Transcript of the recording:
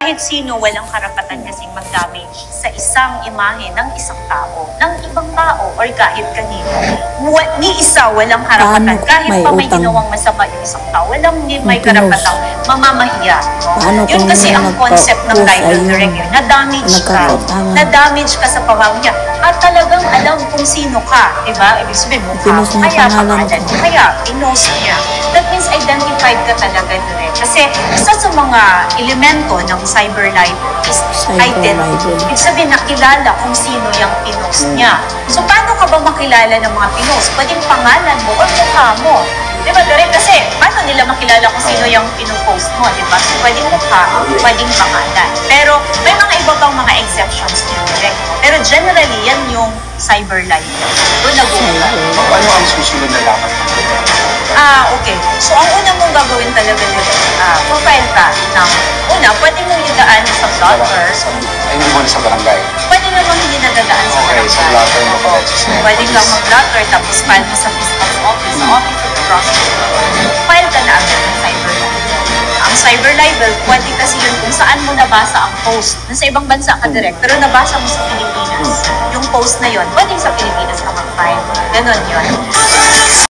Kahit sino walang karapatan kasing mag-damage sa isang imahe ng isang tao, ng ibang tao, or kahit kanino. Ni isa walang karapatan. Kahit pa may ginawang masama yung isang tao, walang may karapatang mamamahiya. Yun kasi ang concept ng libel directive. Na-damage ka. Na-damage ka sa pamamahiya. At talagang alam kung sino ka. Diba? Ibig sabihin mo ka. Kaya pangalan mo. Kaya pinost niya. That means identified ka talaga doon. Kasi isa sa mga elemento ng cyber libel is identity. Ibig sabihin, nakilala kung sino yung pinost niya. So, paano ka ba makilala ng mga pinost? Pwedeng pangalan mo o mukha mo. Diba, direct? Kasi, paano nila makilala kung sino yung pinupost mo, diba? So, pwedeng mukha, pwedeng pangalan. Pero, may mga iba pang mga exceptions niya, direct. Pero generally, yan yung cyber libel. Doon nag-uulat. Ano ang susunod na dapat? Okay. So, ang una mong gagawin talaga nito, profile ka ng, una, pwede mong idaan sa blotter. Ay, hindi mo sa barangay? Pwede naman hindi nadadaan sa barangay. Okay, sa blotter mo pala. Pwede kang mag-blotter, tapos file mo sa fiscal's office, sa office of the prosecutor. File ka na agad ng cyber libel. Ang cyber libel, pwede kasi yun kung saan mo nabasa ang post. Nasa ibang bansa ka direct, pero nabasa mo sa Pilipinas. Yung post na yun, pwede sa Pilipinas ka mag-file. Ganon yun.